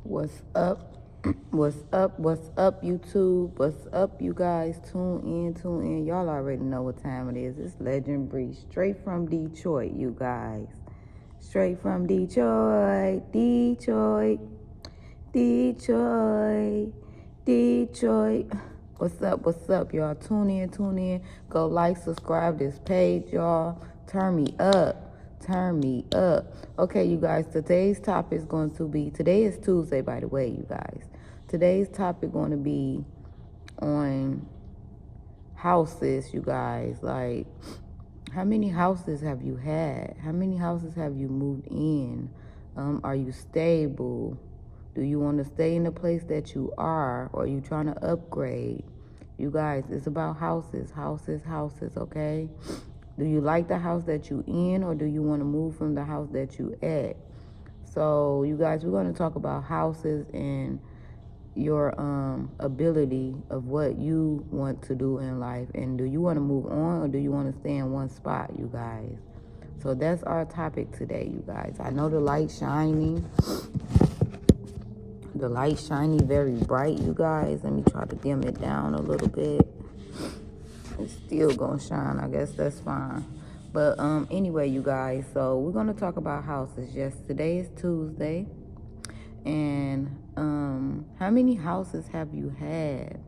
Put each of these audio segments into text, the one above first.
What's up? What's up? What's up, YouTube? What's up, you guys? Tune in, tune in. Y'all already know what time it is. It's Legend Bree, straight from Detroit, you guys. Straight from Detroit, Detroit, Detroit, Detroit. What's up? What's up, y'all? Tune in, tune in. Go like, subscribe this page, y'all. Turn me up. Turn me up. Okay, you guys, today's topic is going to be, today is Tuesday, by the way, you guys. Today's topic going to be on houses, you guys. Like, how many houses have you had? How many houses have you moved in? Are you stable? Do you want to stay in the place that you are, or are you trying to upgrade? You guys, it's about houses, okay? Do you like the house that you in, or do you want to move from the house that you at? So, you guys, we're going to talk about houses and your ability of what you want to do in life, and do you want to move on, or do you want to stay in one spot, you guys? So that's our topic today, you guys. I know the light shining. The light shining very bright, you guys. Let me try to dim it down a little bit. It's still gonna shine. I guess that's fine. But anyway, you guys, so we're gonna talk about houses. Yes, today is Tuesday. And how many houses have you had?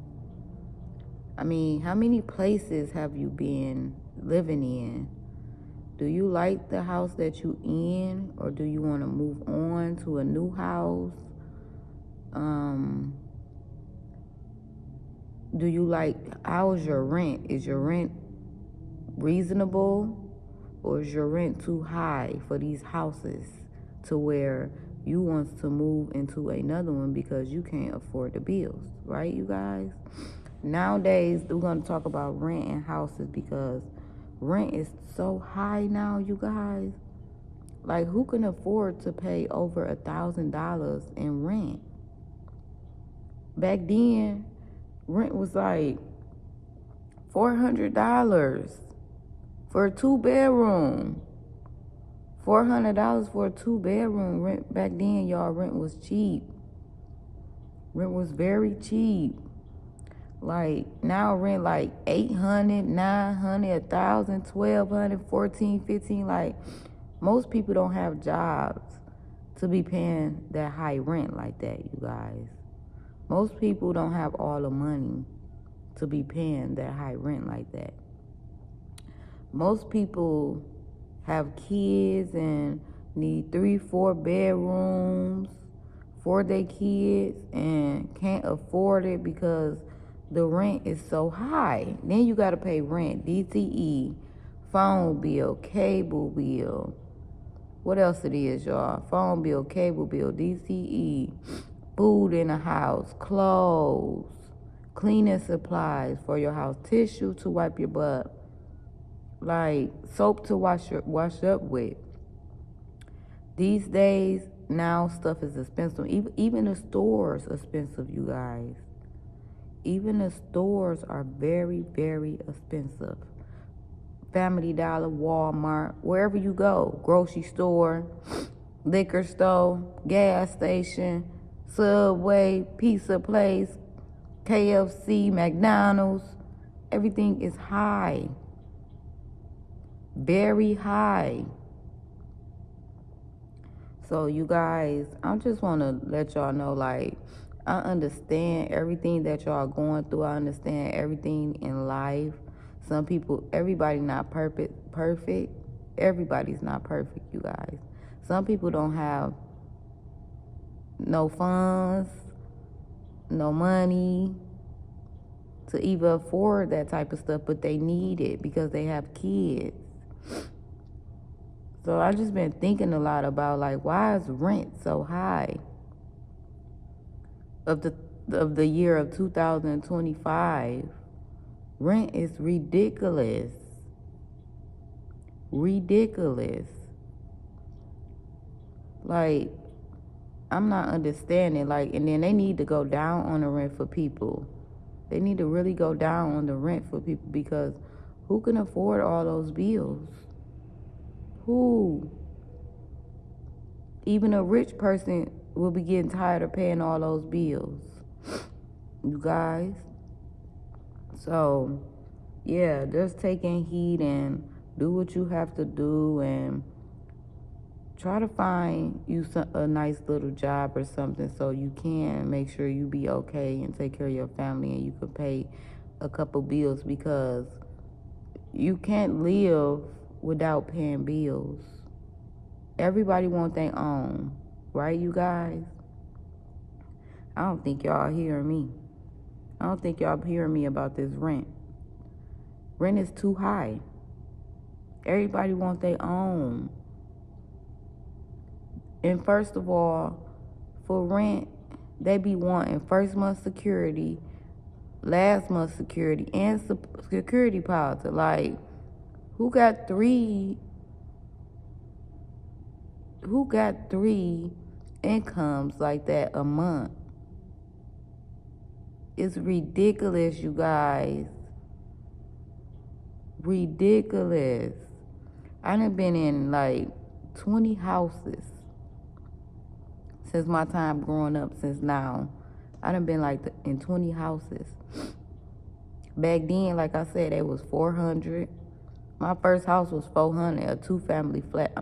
I mean, how many places have you been living in? Do you like the house that you in, or do you want to move on to a new house? Do you like, how's your rent? Is your rent reasonable, or is your rent too high for these houses to where you want to move into another one because you can't afford the bills, right, you guys? Nowadays, we're going to talk about rent and houses because rent is so high now, you guys. Like, who can afford to pay over $1,000 in rent? Back then, rent was like $400 for a 2-bedroom. $400 for a 2-bedroom rent. Back then, y'all, rent was cheap. Rent was very cheap. Like, now rent like $800, $900, $1,000, $1,200, $1,400, $1,500. Like, most people don't have jobs to be paying that high rent like that, you guys. Most people don't have all the money to be paying that high rent like that. Most people have kids and need 3-4 bedrooms for their kids and can't afford it because the rent is so high. Then you got to pay rent, DTE, phone bill, cable bill. What else it is, y'all? Phone bill, cable bill, DTE, food in the house, clothes, cleaning supplies for your house, tissue to wipe your butt, like soap to wash up with. These days, now stuff is expensive. Even the stores are expensive, you guys. Even the stores are very, very expensive. Family Dollar, Walmart, wherever you go, grocery store, liquor store, gas station, Subway, pizza place, KFC, McDonald's, everything is high. Very high. So, you guys, I just want to let y'all know, like, I understand everything that y'all going through. I understand everything in life. Some people, everybody not perfect. Everybody's not perfect, you guys. Some people don't have no funds, no money to even afford that type of stuff, but they need it because they have kids. So I just been thinking a lot about, like, why is rent so high? Of the year of 2025, rent is ridiculous. Ridiculous. Like, I'm not understanding. Like, and then they need to go down on the rent for people. They need to really go down on the rent for people because who can afford all those bills? Who? Even a rich person we'll be getting tired of paying all those bills, you guys. So, yeah, just taking heed and do what you have to do and try to find you a nice little job or something so you can make sure you be okay and take care of your family and you can pay a couple bills, because you can't live without paying bills. Everybody want their own, right, you guys? I don't think y'all hearing me. I don't think y'all hearing me about this rent. Rent is too high. Everybody want their own. And first of all, for rent, they be wanting first month security, last month security, and security deposit. Like, who got three incomes like that a month? It's ridiculous, you guys. Ridiculous. I done been in like 20 houses since my time growing up, since now. I done been like in 20 houses. Back then, like I said, it was $400. My first house was $400. A 4-family flat,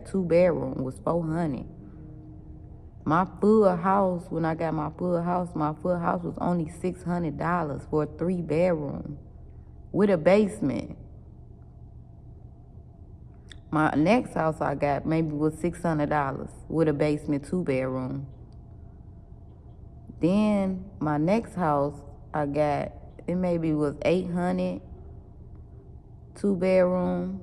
2-bedroom was $400. My full house, when I got my full house was only $600 for a 3-bedroom with a basement. My next house I got maybe was $600 with a basement, 2-bedroom. Then my next house I got, it maybe was $800, 2-bedroom.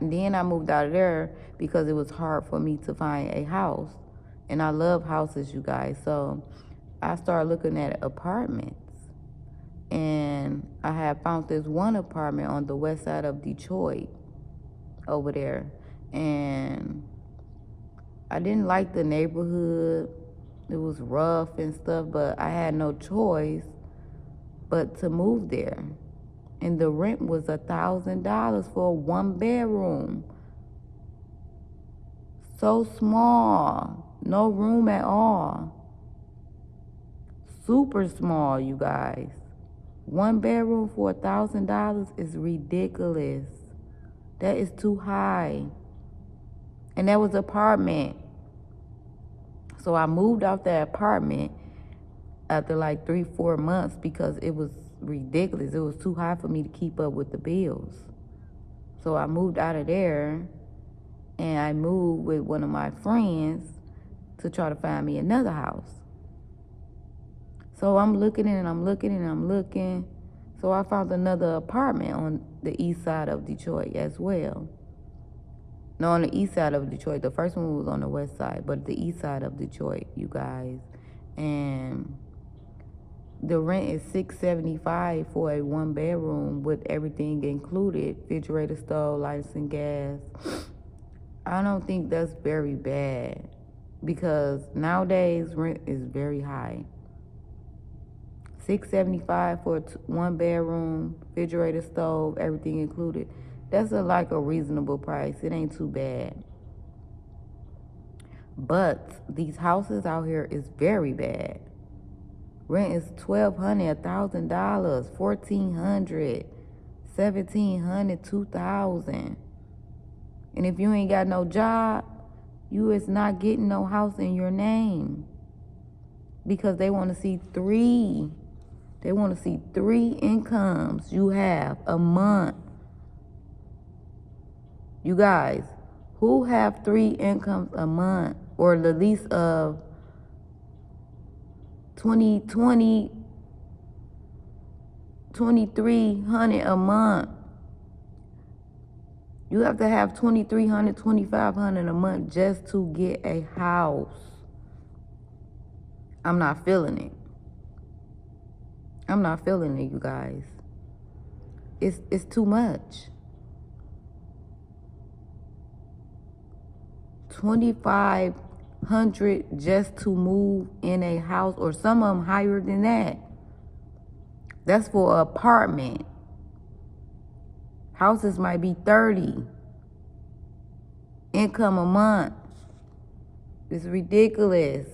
Then I moved out of there because it was hard for me to find a house. And I love houses, you guys. So I started looking at apartments. And I had found this one apartment on the west side of Detroit over there. And I didn't like the neighborhood. It was rough and stuff, but I had no choice but to move there. And the rent was $1,000 for a 1-bedroom. So small. No room at all. Super small, you guys. 1 bedroom for $1,000 is ridiculous. That is too high. And that was an apartment. So I moved out that apartment after like 3-4 months because it was ridiculous. It was too high for me to keep up with the bills. So I moved out of there and I moved with one of my friends to try to find me another house. So I'm looking and I'm looking and I'm looking. So I found another apartment on the east side of Detroit as well. No, on the east side of Detroit. The first one was on the west side, but the east side of Detroit, you guys. And the rent is $675 for a 1-bedroom with everything included, refrigerator, stove, lights, and gas. I don't think that's very bad because nowadays rent is very high. $675 for a 1-bedroom, refrigerator, stove, everything included. That's like a reasonable price. It ain't too bad. But these houses out here is very bad. Rent is $1,200, $1,000, $1,400, $1,700, $2,000. And if you ain't got no job, you is not getting no house in your name. Because they want to see three incomes you have a month. You guys, who have 3 incomes a month or the least of $2,300 a month? You have to have $2,300, $2,500 a month just to get a house. I'm not feeling it. I'm not feeling it, you guys. It's too much. $2,500 just to move in a house, or some of them higher than that. That's for an apartment. Houses might be $30,000 income a month. It's ridiculous.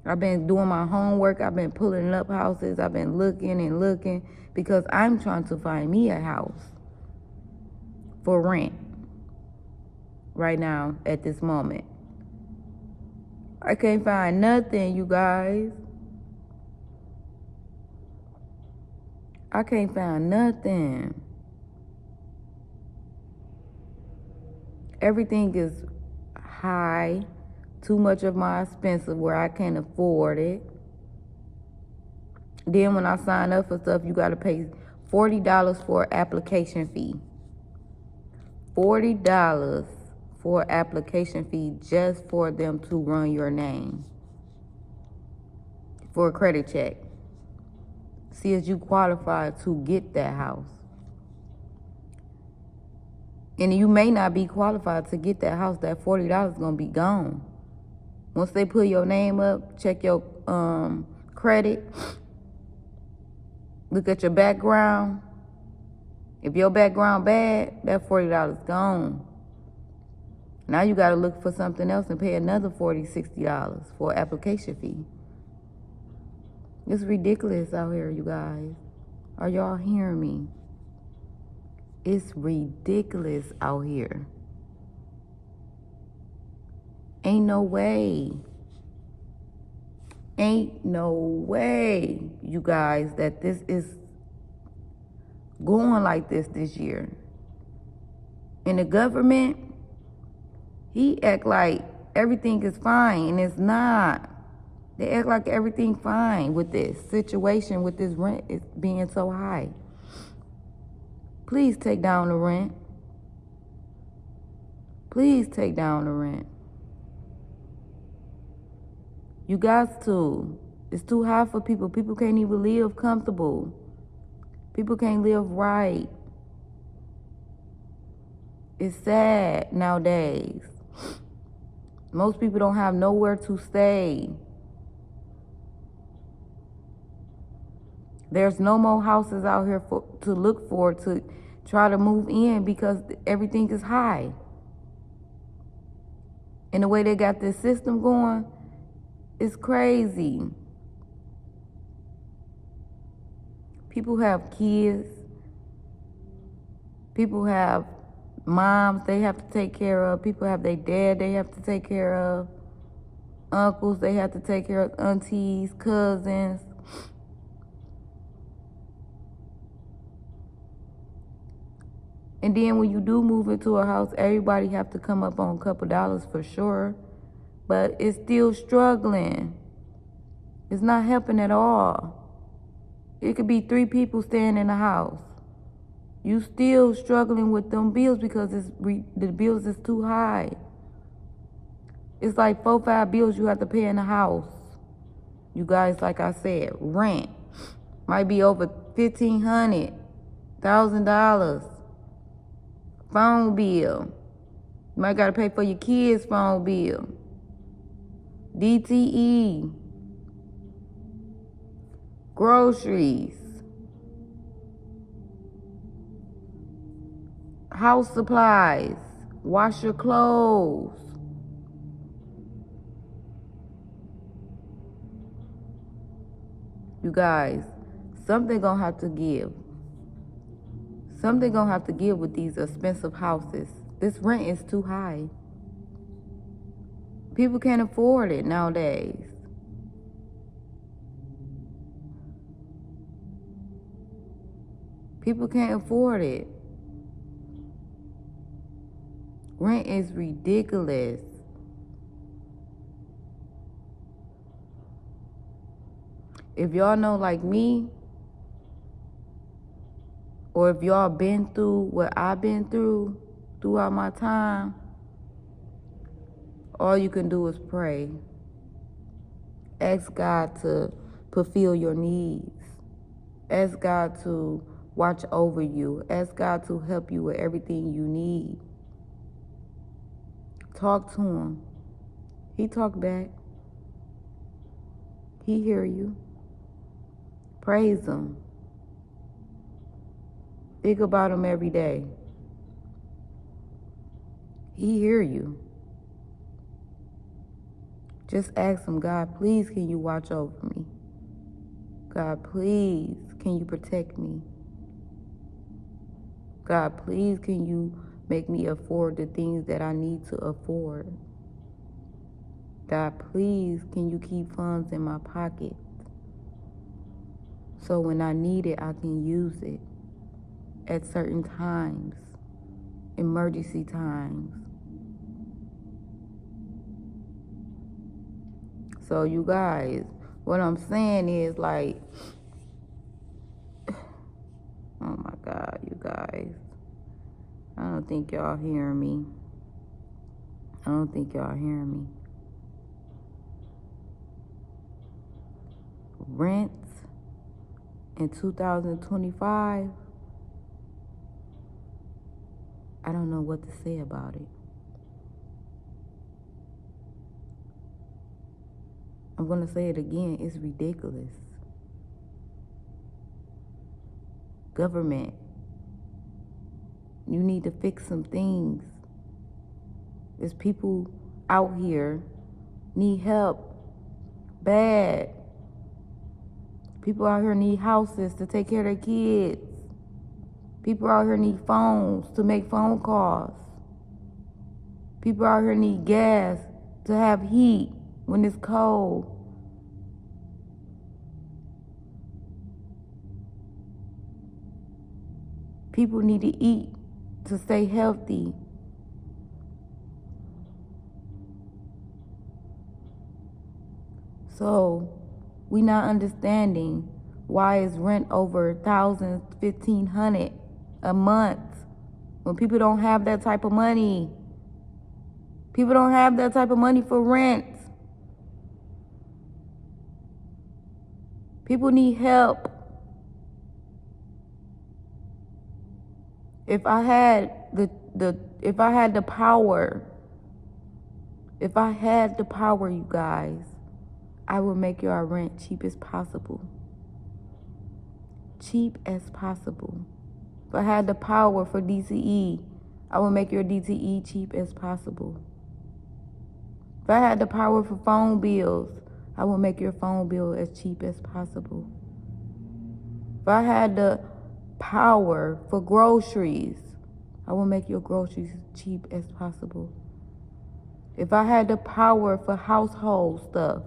I've been doing my homework. I've been pulling up houses. I've been looking and looking because I'm trying to find me a house for rent right now at this moment. I can't find nothing, you guys. I can't find nothing. Everything is high. Too much of my expensive where I can't afford it. Then when I sign up for stuff, you gotta pay $40 for application fee. $40 for application fee just for them to run your name for a credit check. See if you qualify to get that house. And you may not be qualified to get that house. That $40 is gonna be gone. Once they put your name up, check your credit, look at your background. If your background bad, that $40 gone. Now you gotta look for something else and pay another $40, $60 for application fee. It's ridiculous out here, you guys. Are y'all hearing me? It's ridiculous out here. Ain't no way. Ain't no way, you guys, that this is going like this year. And the government, he act like everything is fine, and it's not. They act like everything fine with this situation, with this rent is being so high. Please take down the rent. Please take down the rent. You got to. It's too high for people. People can't even live comfortable. People can't live right. It's sad nowadays. Most people don't have nowhere to stay. There's no more houses out here to look for, to try to move in because everything is high. And the way they got this system going, it's crazy. People have kids. People have moms they have to take care of. People have their dad they have to take care of. Uncles they have to take care of. Aunties, cousins. And then when you do move into a house, everybody have to come up on a couple dollars for sure. But it's still struggling. It's not helping at all. It could be 3 people staying in the house. You still struggling with them bills because the bills is too high. It's like 4, 5 bills you have to pay in the house. You guys, like I said, rent might be over $1,500, $1,000. Phone bill. You might got to pay for your kids' phone bill. DTE. Groceries. House supplies. Wash your clothes. You guys, something gonna have to give. Something gonna have to give with these expensive houses. This rent is too high. People can't afford it nowadays. People can't afford it. Rent is ridiculous. If y'all know like me, or if y'all been through what I've been through throughout my time, all you can do is pray. Ask God to fulfill your needs. Ask God to watch over you. Ask God to help you with everything you need. Talk to him. He talk back. He hear you. Praise him. Think about him every day. He hear you. Just ask him, God, please, can you watch over me? God, please, can you protect me? God, please, can you make me afford the things that I need to afford? God, please, can you keep funds in my pocket so when I need it, I can use it at certain times, emergency times. So you guys, what I'm saying is like, oh my God, you guys, I don't think y'all hearing me. I don't think y'all hearing me. Rent in 2025, I don't know what to say about it. I'm going to say it again, it's ridiculous. Government, you need to fix some things. There's people out here need help bad. People out here need houses to take care of their kids. People out here need phones to make phone calls. People out here need gas to have heat when it's cold. People need to eat to stay healthy. So we not understanding why is rent over $1,000, $1,500 a month when people don't have that type of money. People don't have that type of money for rent. People need help. If I had the power, you guys, I would make your rent cheap as possible. Cheap as possible. If I had the power for DTE, I would make your DTE cheap as possible. If I had the power for phone bills, I would make your phone bill as cheap as possible. If I had the power for groceries, I will make your groceries cheap as possible. If I had the power for household stuff,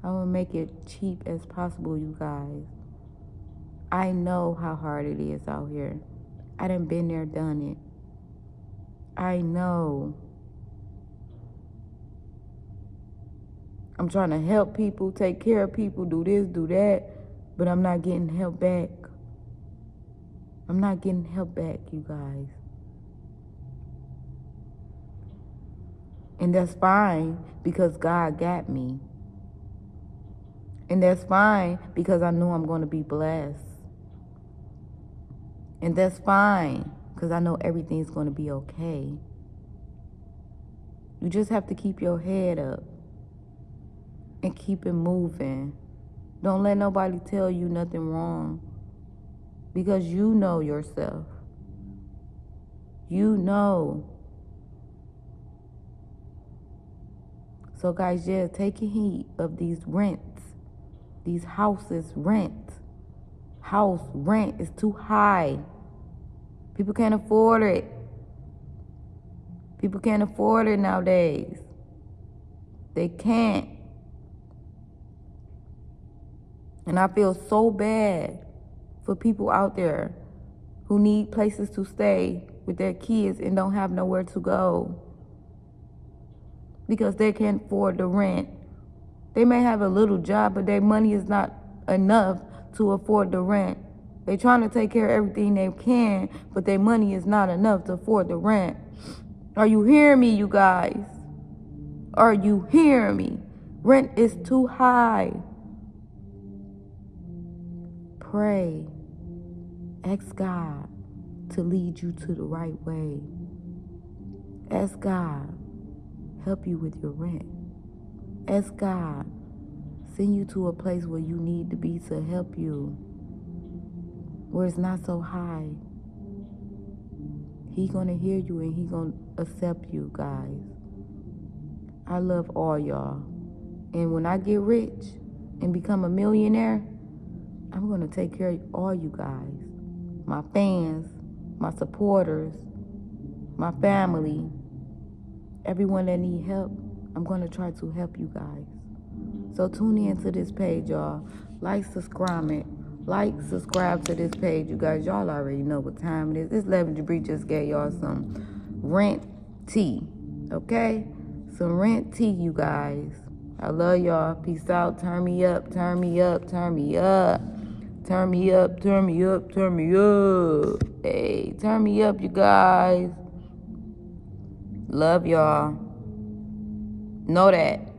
I will make it cheap as possible, you guys. I know how hard it is out here. I done been there, done it. I know. I'm trying to help people, take care of people, do this, do that, but I'm not getting help back. I'm not getting help back, you guys. And that's fine because God got me. And that's fine because I know I'm going to be blessed. And that's fine because I know everything's going to be okay. You just have to keep your head up and keep it moving. Don't let nobody tell you nothing wrong because you know yourself. You know. So guys, yeah, take heed of these rents, these houses rent. House rent is too high. People can't afford it. People can't afford it nowadays. They can't. And I feel so bad for people out there who need places to stay with their kids and don't have nowhere to go because they can't afford the rent. They may have a little job, but their money is not enough to afford the rent. They're trying to take care of everything they can, but their money is not enough to afford the rent. Are you hearing me, you guys? Are you hearing me? Rent is too high. Pray. Ask God to lead you to the right way. Ask God, help you with your rent. Ask God, send you to a place where you need to be to help you, where it's not so high. He gonna hear you and he gonna accept you, guys. I love all y'all. And when I get rich and become a millionaire, I'm going to take care of all you guys. My fans, my supporters, my family, everyone that need help. I'm going to try to help you guys. So tune in to this page, y'all. Like, subscribe to this page, you guys. Y'all already know what time it is. This Levin Jabri just gave y'all some rent tea, okay? Some rent tea, you guys. I love y'all. Peace out. Turn me up, turn me up, turn me up. Turn me up, turn me up, turn me up. Hey, turn me up, you guys. Love y'all. Know that.